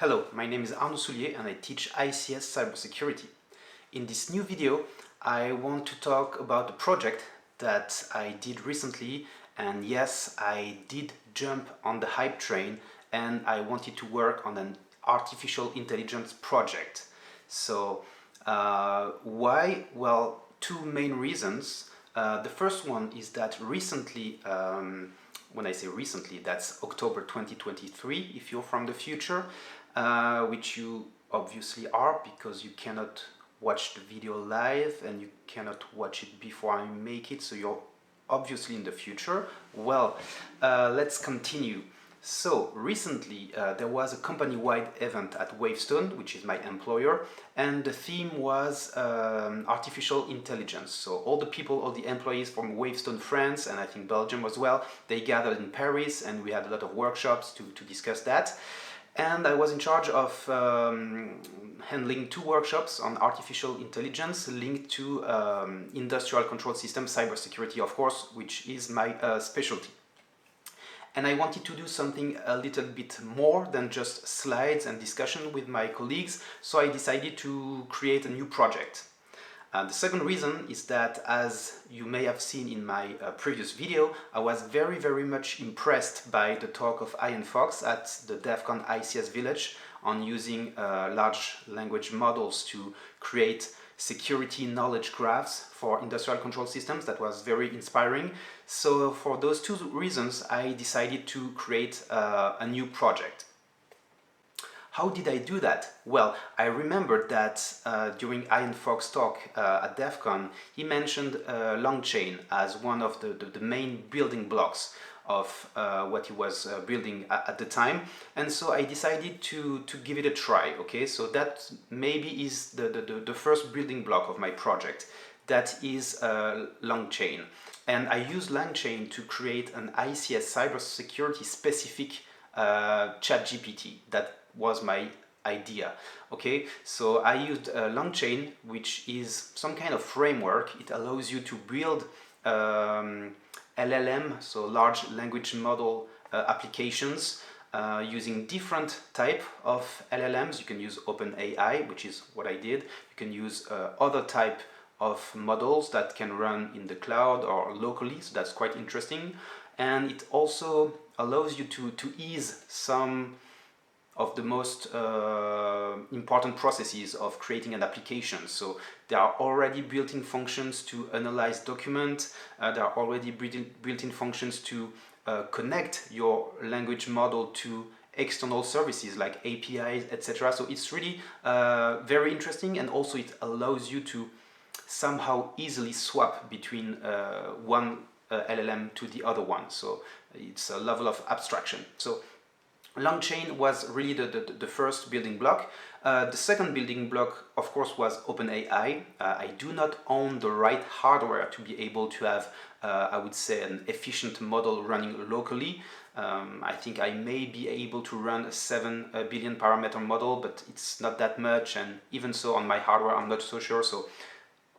Hello, my name is Arnaud Soulier and I teach ICS cybersecurity. In this new video, I want to talk about a project that I did recently, and yes, I did jump on the hype train and I wanted to work on an artificial intelligence project. So why? Well, two main reasons. The first one is that recently, when I say recently, that's October 2023, if you're from the future, which you obviously are because you cannot watch the video live and you cannot watch it before I make it, so you're obviously in the future. Well, let's continue. So recently there was a company-wide event at Wavestone, which is my employer, and the theme was artificial intelligence. So all the people, all the employees from Wavestone France, and I think Belgium as well, they gathered in Paris and we had a lot of workshops to discuss that. And I was in charge of handling two workshops on artificial intelligence linked to industrial control systems, cybersecurity, of course, which is my specialty. And I wanted to do something a little bit more than just slides and discussion with my colleagues, so I decided to create a new project. The second reason is that, as you may have seen in my previous video, I was very much impressed by the talk of Ian Fox at the DEF CON ICS Village on using large language models to create security knowledge graphs for industrial control systems. That was very inspiring. So for those two reasons, I decided to create a new project. How did I do that? Well, I remembered that during Ian Fox's talk at DEF CON, he mentioned Langchain as one of the main building blocks of what he was building at the time. And so I decided to give it a try, okay? So that maybe is the first building block of my project. That is Langchain. And I used Langchain to create an ICS cybersecurity specific chatGPT. That was my idea. Okay, so I used Langchain, which is some kind of framework. It allows you to build LLM, so large language model applications using different type of LLMs. You can use OpenAI, which is what I did. You can use other type of models that can run in the cloud or locally, so that's quite interesting. And it also allows you to ease some of the most important processes of creating an application. So there are already built-in functions to analyze documents. There are already built-in functions to connect your language model to external services like APIs, etc. So it's really very interesting, and also it allows you to somehow easily swap between one LLM to the other one. So it's a level of abstraction. So Langchain was really the first building block. The second building block, of course, was OpenAI. I do not own the right hardware to be able to have, I would say, an efficient model running locally. I think I may be able to run a 7 billion parameter model, but it's not that much, and even so on my hardware I'm not so sure. So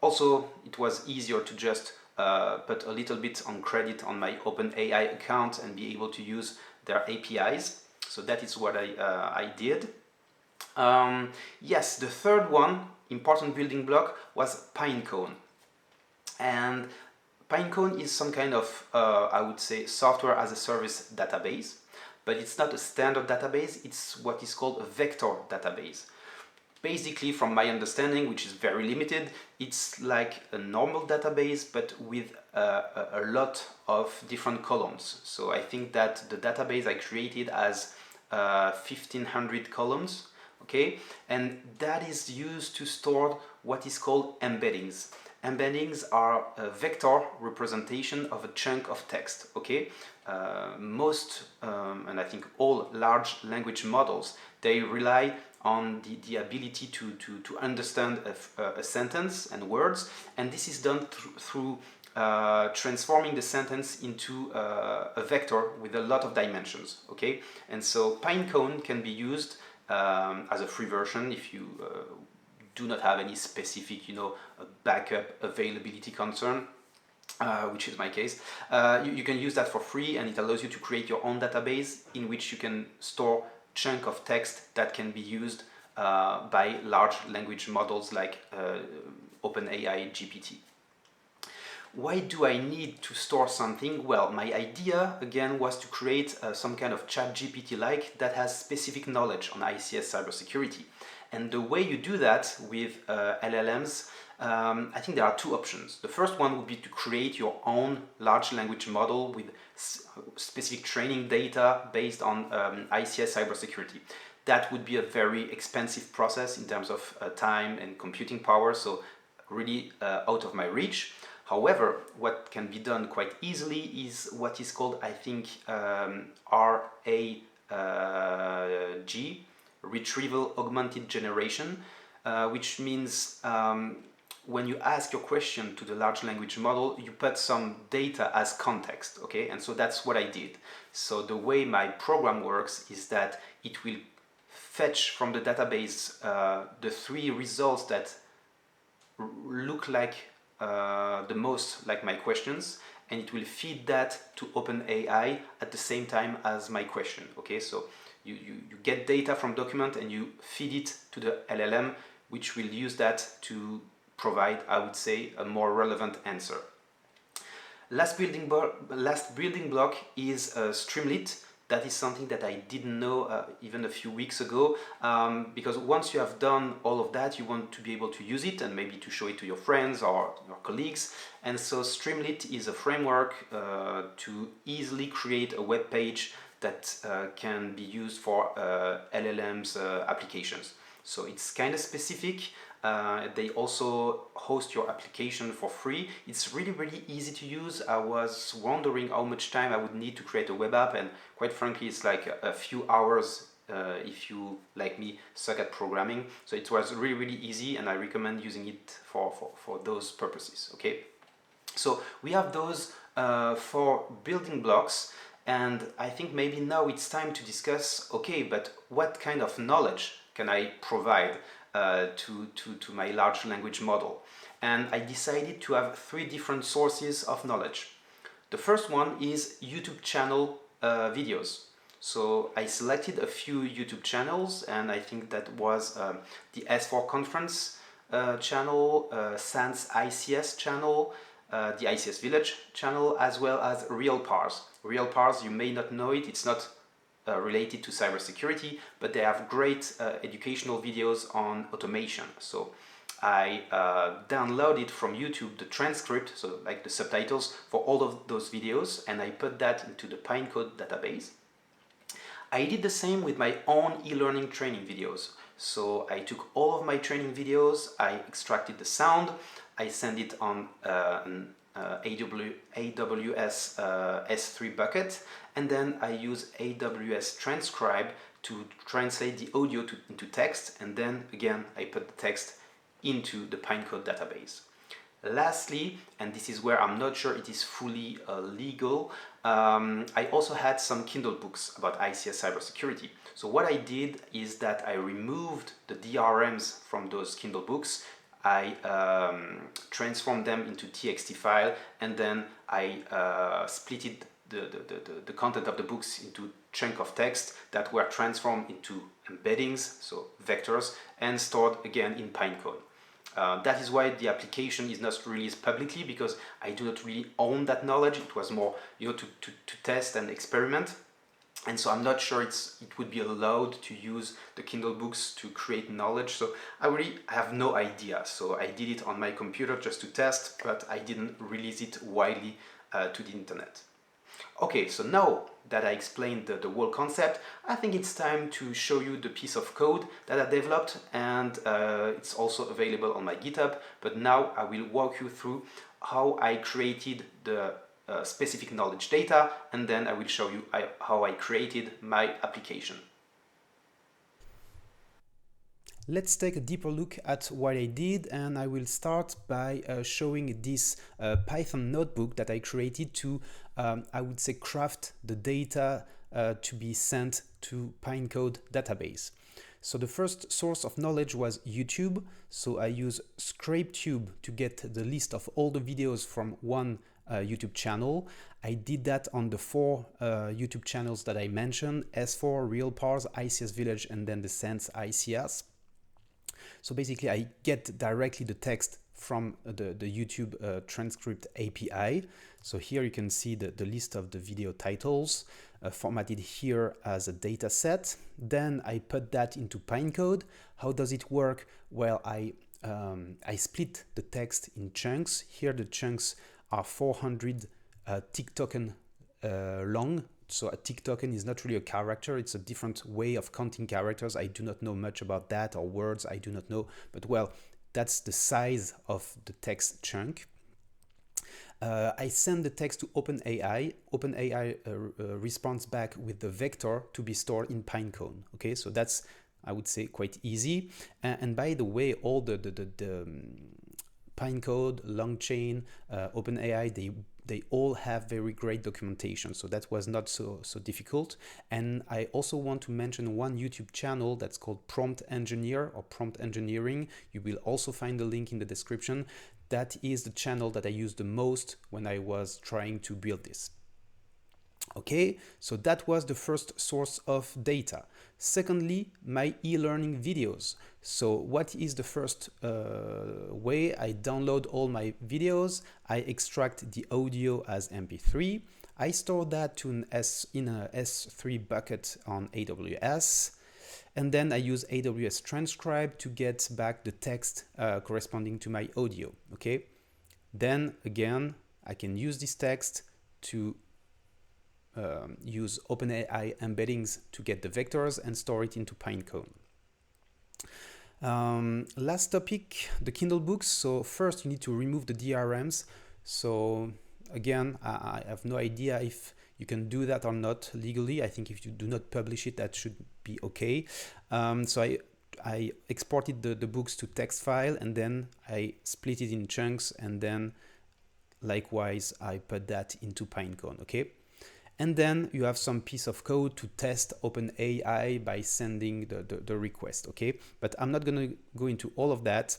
also it was easier to just put a little bit on credit on my OpenAI account and be able to use their APIs. So that is what I did. Yes, the third one, important building block, was Pinecone. And Pinecone is some kind of, I would say, software as a service database, but it's not a standard database, it's what is called a vector database. Basically, from my understanding, which is very limited, it's like a normal database, but with a lot of different columns. So I think that the database I created has 1500 columns, okay? And that is used to store what is called embeddings. Embeddings are a vector representation of a chunk of text, okay? Most, and I think all large language models, they rely on the ability to understand a sentence and words, and this is done through transforming the sentence into a vector with a lot of dimensions, okay? And so Pinecone can be used as a free version if you do not have any specific, backup availability concern, which is my case. You can use that for free, and it allows you to create your own database in which you can store chunk of text that can be used by large language models like OpenAI GPT. Why do I need to store something? Well, my idea again was to create some kind of ChatGPT-like that has specific knowledge on ICS cybersecurity. And the way you do that with LLMs, I think there are two options. The first one would be to create your own large language model with specific training data based on ICS cybersecurity. That would be a very expensive process in terms of time and computing power, so really out of my reach. However, what can be done quite easily is what is called, I think, RAG, Retrieval Augmented Generation, which means when you ask your question to the large language model, you put some data as context, okay? And so that's what I did. So the way my program works is that it will fetch from the database the three results that look like the most like my questions, and it will feed that to OpenAI at the same time as my question. Okay, so you get data from document and you feed it to the LLM, which will use that to provide, I would say, a more relevant answer. Last building block is Streamlit. That is something that I didn't know even a few weeks ago, because once you have done all of that, you want to be able to use it and maybe to show it to your friends or your colleagues. And so Streamlit is a framework to easily create a web page that can be used for LLM's applications. So it's kind of specific. They also host your application for free. It's really easy to use. I was wondering how much time I would need to create a web app, and quite frankly it's like a few hours if you, like me, suck at programming. So it was really easy, and I recommend using it for those purposes. Okay, so we have those 4 building blocks, and I think maybe now it's time to discuss, okay, but what kind of knowledge can I provide to my large language model? And I decided to have 3 different sources of knowledge. The first one is YouTube channel videos. So I selected a few YouTube channels, and I think that was the S4 conference channel, Sans ICS channel, the ICS Village channel, as well as RealPars. RealPars, you may not know it, it's not related to cybersecurity, but they have great educational videos on automation. So I downloaded from YouTube the transcript, so like the subtitles for all of those videos, and I put that into the Pinecone database. I did the same with my own e-learning training videos. So I took all of my training videos, I extracted the sound, I sent it on an AWS S3 bucket, and then I use AWS Transcribe to translate the audio into text, and then again I put the text into the Pinecone database. Lastly, and this is where I'm not sure it is fully legal, I also had some Kindle books about ICS cybersecurity. So what I did is that I removed the DRMs from those Kindle books, I transformed them into TXT file, and then I splitted the content of the books into chunk of text that were transformed into embeddings, so vectors, and stored again in Pinecone. That is why the application is not released publicly, because I do not really own that knowledge. It was more, to test and experiment. And so I'm not sure it would be allowed to use the Kindle books to create knowledge. So I really have no idea. So I did it on my computer just to test, but I didn't release it widely to the internet. Okay, so now that I explained the whole concept, I think it's time to show you the piece of code that I developed, and it's also available on my GitHub. But now I will walk you through how I created the specific knowledge data, and then I will show you how I created my application. Let's take a deeper look at what I did, and I will start by showing this Python notebook that I created to, I would say, craft the data to be sent to Pinecone database. So the first source of knowledge was YouTube. So I use ScrapeTube to get the list of all the videos from one YouTube channel. I did that on the 4 YouTube channels that I mentioned: S4, Real Parse, ICS Village, and then the Sense ICS. So basically I get directly the text from the YouTube transcript API. So here you can see the list of the video titles formatted here as a data set. Then I put that into Pinecone. How does it work? Well, I split the text in chunks. Here the chunks are 400 tick token long. So a tick token is not really a character, it's a different way of counting characters. I do not know much about that, or words, I do not know, but well, that's the size of the text chunk. I send the text to OpenAI. OpenAI responds back with the vector to be stored in Pinecone. Okay, so that's, I would say, quite easy. And by the way, all the Pinecone, Langchain, OpenAI, they all have very great documentation, so that was not so difficult. And I also want to mention one YouTube channel that's called Prompt Engineer or Prompt Engineering. You will also find the link in the description. That is the channel that I used the most when I was trying to build this. Okay, so that was the first source of data. Secondly, my e-learning videos. So what is the first way? I download all my videos, I extract the audio as MP3, I store that in a S3 bucket on AWS, and then I use AWS Transcribe to get back the text corresponding to my audio. Okay, then again, I can use this text to use OpenAI embeddings to get the vectors and store it into Pinecone. Last topic, the Kindle books. So first you need to remove the DRMs. So again, I have no idea if you can do that or not legally. I think if you do not publish it, that should be okay. So I exported the books to text file, and then I split it in chunks, and then likewise I put that into Pinecone. Okay. And then you have some piece of code to test OpenAI by sending the request, okay? But I'm not gonna go into all of that.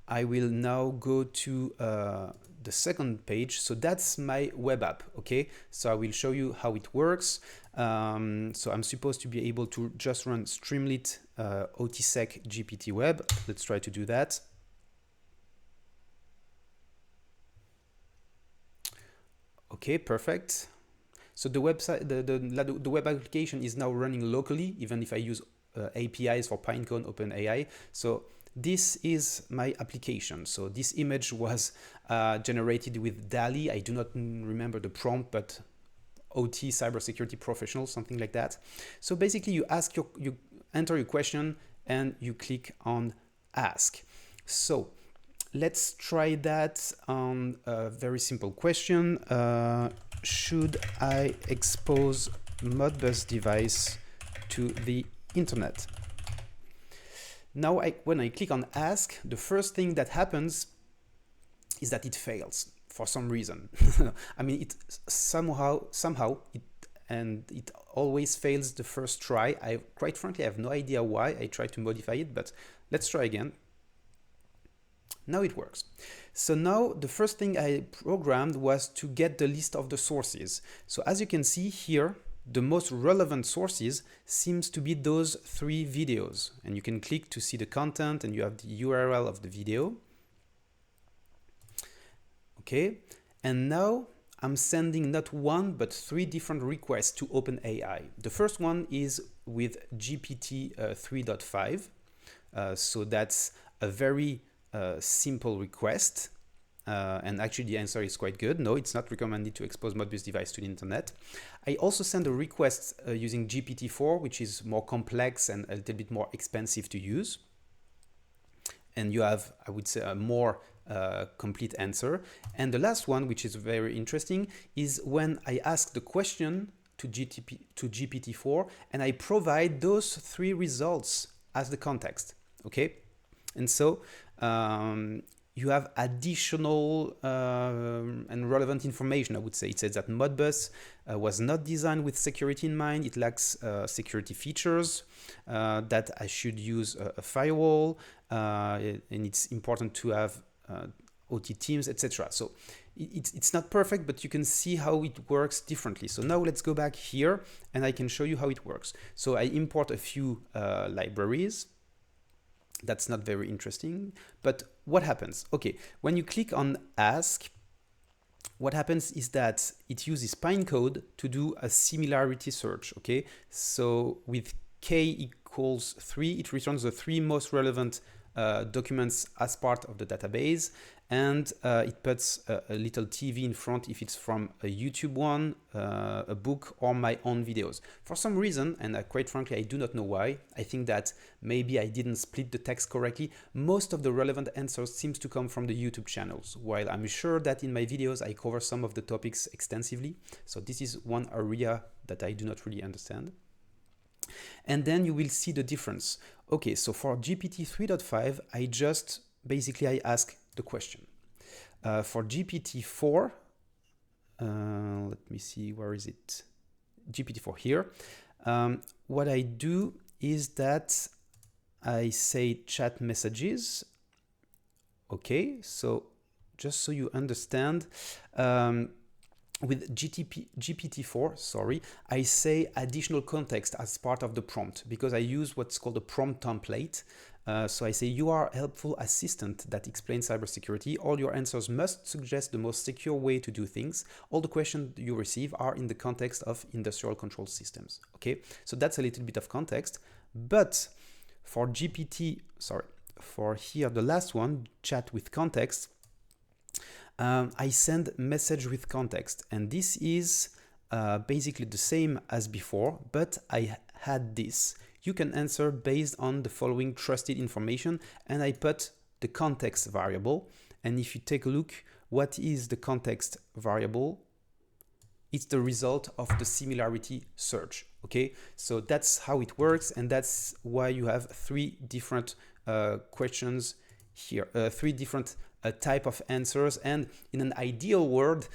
I will now go to the second page. So that's my web app, okay? So I will show you how it works. So I'm supposed to be able to just run Streamlit OTSec GPT web. Let's try to do that. Okay, perfect. So the website, the web application is now running locally, even if I use APIs for Pinecone, OpenAI. So this is my application. So this image was generated with DALL-E. I do not remember the prompt, but OT cybersecurity professional, something like that. So basically, you enter your question and you click on ask. So let's try that on a very simple question. Should I expose Modbus device to the internet? Now, when I click on ask, the first thing that happens is that it fails for some reason. I mean, it somehow it always fails the first try. Quite frankly, I have no idea why. I tried to modify it, but let's try again. Now it works. So now the first thing I programmed was to get the list of the sources. So as you can see here, the most relevant sources seems to be those 3 videos. And you can click to see the content, and you have the URL of the video. Okay, and now I'm sending not 1, but 3 different requests to OpenAI. The first one is with GPT 3.5. So that's a very simple request, and actually the answer is quite good. No, it's not recommended to expose Modbus device to the internet. I also send a request using GPT-4, which is more complex and a little bit more expensive to use. And you have, I would say, a more complete answer. And the last one, which is very interesting, is when I ask the question to GPT-4 and I provide those 3 results as the context. Okay, and so you have additional and relevant information, I would say. It says that Modbus was not designed with security in mind. It lacks security features, that I should use a firewall, and it's important to have OT teams, etc. So it's not perfect, but you can see how it works differently. So now let's go back here and I can show you how it works. So I import a few libraries. That's not very interesting, but what happens? Okay, when you click on ask, what happens is that it uses Pinecone to do a similarity search, okay? So with k equals 3, it returns the 3 most relevant documents as part of the database, and it puts a little TV in front if it's from a YouTube one, a book, or my own videos. For some reason, and quite frankly, I do not know why, I think that maybe I didn't split the text correctly, most of the relevant answers seems to come from the YouTube channels, while I'm sure that in my videos I cover some of the topics extensively. So this is one area that I do not really understand. And then you will see the difference. Okay, so for GPT 3.5, I ask the question. For GPT-4, let me see, where is it? GPT-4 here. What I do is that I say chat messages. Okay, so just so you understand, with GPT-4, sorry, I say additional context as part of the prompt because I use what's called a prompt template. So I say, you are a helpful assistant that explains cybersecurity. All your answers must suggest the most secure way to do things. All the questions you receive are in the context of industrial control systems. Okay, so that's a little bit of context. But for for here, the last one, chat with context, I send message with context, and this is basically the same as before, but I had this. You can answer based on the following trusted information, and I put the context variable. And if you take a look, what is the context variable? It's the result of the similarity search. Okay, so that's how it works, and that's why you have 3 different questions here, 3 different type of answers, and in an ideal world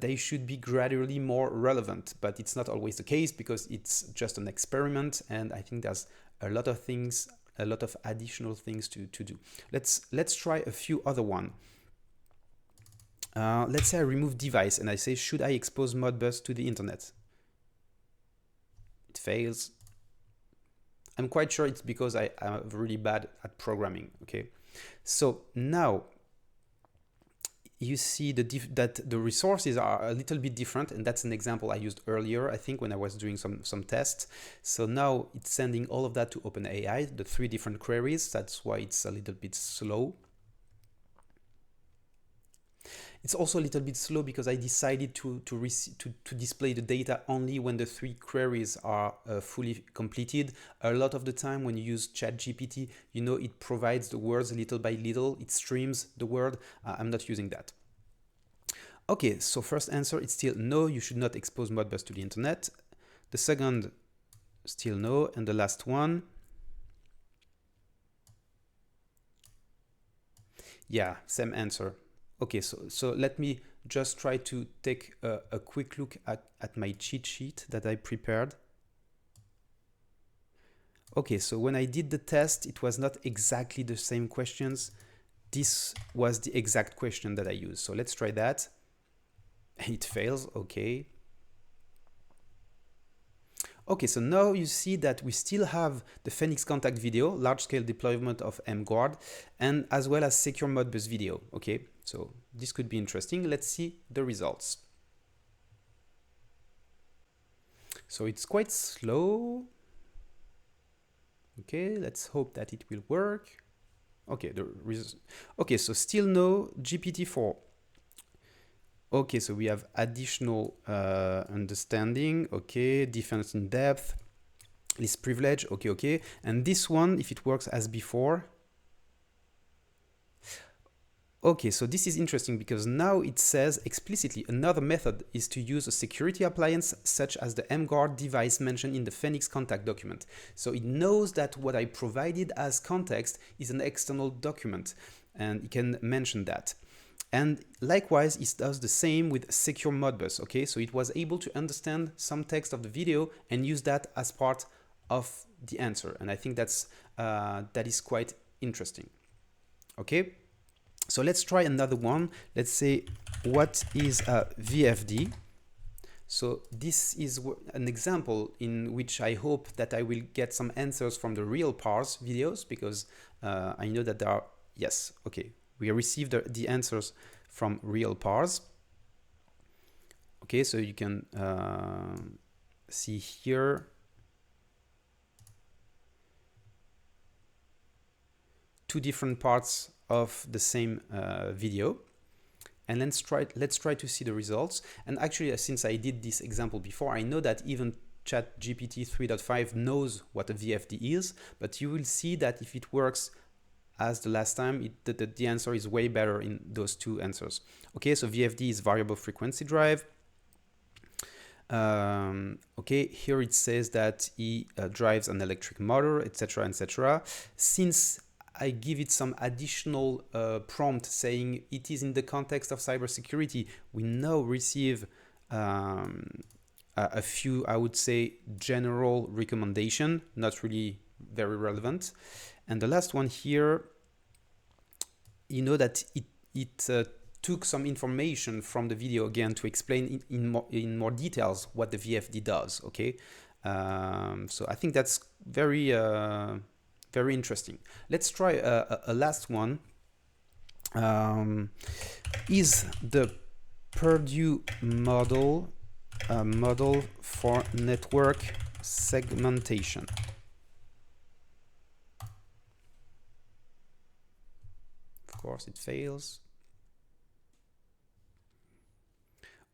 they should be gradually more relevant, but it's not always the case because it's just an experiment, and I think there's a lot of things, a lot of additional things to do. Let's try a few other one. Let's say I remove device and I say, should I expose Modbus to the internet? It fails. I'm quite sure it's because I'm really bad at programming. Okay, so now you see that the resources are a little bit different, and that's an example I used earlier, I think, when I was doing some tests. So now it's sending all of that to OpenAI, the 3 different queries. That's why it's a little bit slow. It's also a little bit slow because I decided to display the data only when the 3 queries are fully completed. A lot of the time when you use ChatGPT, you know, it provides the words little by little, it streams the word. I'm not using that. Okay, so first answer, it's still no, you should not expose Modbus to the internet. The second, still no, and the last one, yeah, same answer. Okay, so let me just try to take a quick look at my cheat sheet that I prepared. Okay, so when I did the test, it was not exactly the same questions. This was the exact question that I used. So let's try that. It fails, okay. Okay, so now you see that we still have the Phoenix contact video, large-scale deployment of mGuard, and as well as secure Modbus video, okay? So this could be interesting. Let's see the results. So it's quite slow. Okay, let's hope that it will work. Okay, okay, so still no GPT-4. Okay, so we have additional understanding. Okay, defense in depth, list privilege. Okay. And this one, if it works as before. Okay, so this is interesting because now it says explicitly another method is to use a security appliance such as the mGuard device mentioned in the Phoenix contact document. So it knows that what I provided as context is an external document, and it can mention that. And likewise, it does the same with secure Modbus. Okay, so it was able to understand some text of the video and use that as part of the answer. And I think that is quite interesting. Okay. So let's try another one. Let's say, what is a VFD? So this is an example in which I hope that I will get some answers from the real parse videos, because I know that there are, yes, okay, we received the answers from real parse. Okay, so you can see here two different parts of the same video. And let's try to see the results. And actually, since I did this example before, I know that even ChatGPT 3.5 knows what a VFD is, but you will see that if it works as the last time, the answer is way better in those two answers. Okay, so VFD is variable frequency drive. Okay, here it says that he drives an electric motor, etc., etc. Since I give it some additional prompt saying it is in the context of cybersecurity, we now receive a few, I would say, general recommendation, not really very relevant. And the last one here, you know that it took some information from the video again to explain in more details what the VFD does. Okay, so I think that's very very interesting. Let's try a last one. Is the Purdue model a model for network segmentation? Of course, it fails.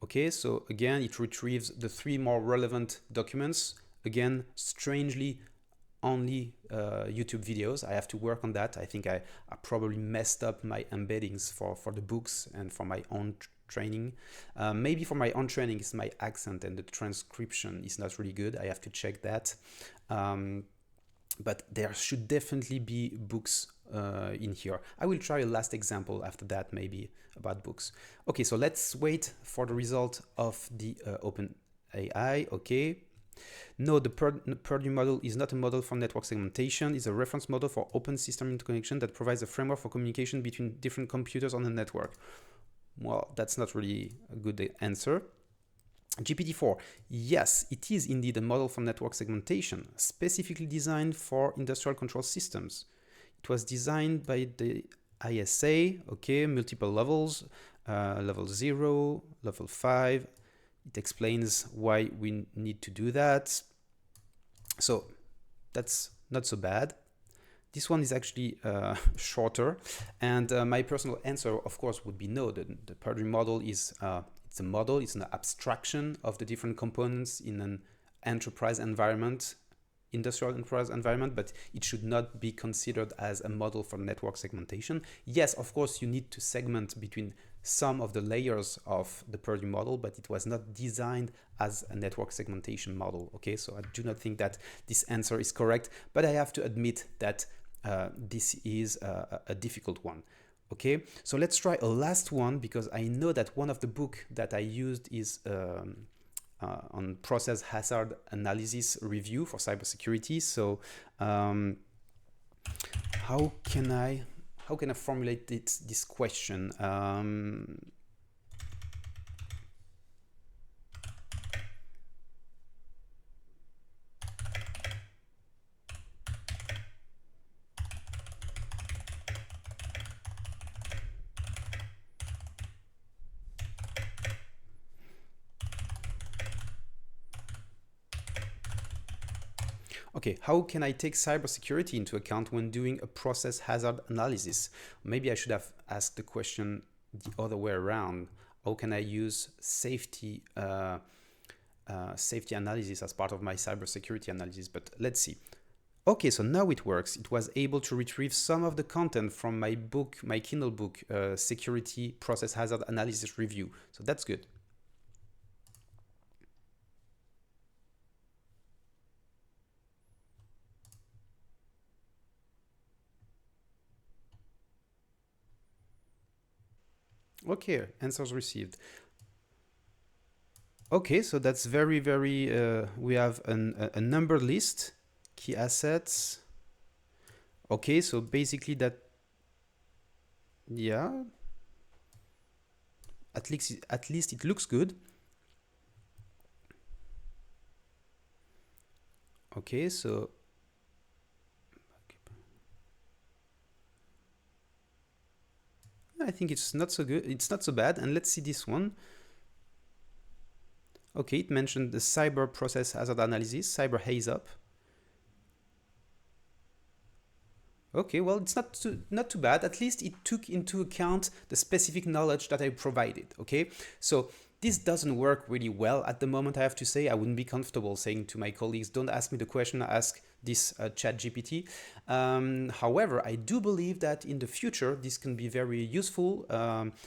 Okay, so again, it retrieves the three more relevant documents. Again, strangely, only YouTube videos. I have to work on that. I think I probably messed up my embeddings for the books and for my own training. Maybe for my own training, it's my accent and the transcription is not really good. I have to check that. But there should definitely be books in here. I will try a last example after that, maybe about books. Okay, so let's wait for the result of the OpenAI. Okay. No, the Purdue model is not a model for network segmentation. It's a reference model for open system interconnection that provides a framework for communication between different computers on the network. Well, that's not really a good answer. GPT-4, yes, it is indeed a model for network segmentation, specifically designed for industrial control systems. It was designed by the ISA, okay, multiple levels, level 0, level 5. It explains why we need to do that. So that's not so bad. This one is actually shorter. And my personal answer, of course, would be no. The Purdue model is it's a model, it's an abstraction of the different components in an enterprise environment, industrial enterprise environment, but it should not be considered as a model for network segmentation. Yes, of course, you need to segment between some of the layers of the Purdue model, but it was not designed as a network segmentation model. Okay, so I do not think that this answer is correct, but I have to admit that this is a difficult one. Okay, so let's try a last one, because I know that one of the book that I used is on process hazard analysis review for cybersecurity. So how can I formulate this question? Okay, how can I take cybersecurity into account when doing a process hazard analysis? Maybe I should have asked the question the other way around. How can I use safety analysis as part of my cybersecurity analysis? But let's see. Okay, so now it works. It was able to retrieve some of the content from my book, my Kindle book, Security Process Hazard Analysis Review. So that's good. Okay, answers received. Okay, so that's very, very, we have a number list, key assets. Okay, so basically that, Yeah, at least it looks good. Okay, so I think it's not so good. It's not so bad. And let's see this one. Okay, it mentioned the cyber process hazard analysis, cyber haze up. Okay, well, it's not too bad. At least it took into account the specific knowledge that I provided. Okay, so this doesn't work really well at the moment. I have to say, I wouldn't be comfortable saying to my colleagues, "Don't ask me the question. Ask this ChatGPT." However, I do believe that in the future this can be very useful,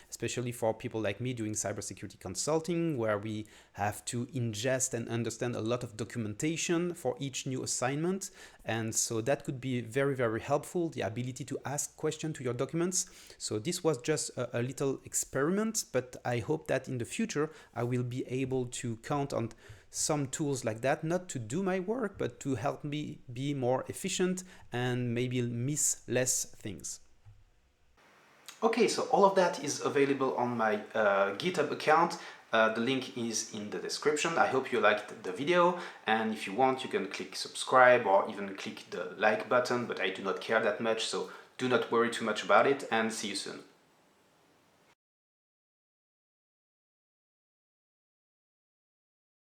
especially for people like me doing cybersecurity consulting, where we have to ingest and understand a lot of documentation for each new assignment. And so that could be very helpful, the ability to ask questions to your documents. So this was just a little experiment, but I hope that in the future I will be able to count on some tools like that, not to do my work, but to help me be more efficient and maybe miss less things. Okay, so all of that is available on my GitHub account. The link is in the description. I hope you liked the video, and if you want, you can click subscribe or even click the like button, but I do not care that much, so do not worry too much about it, and see you soon.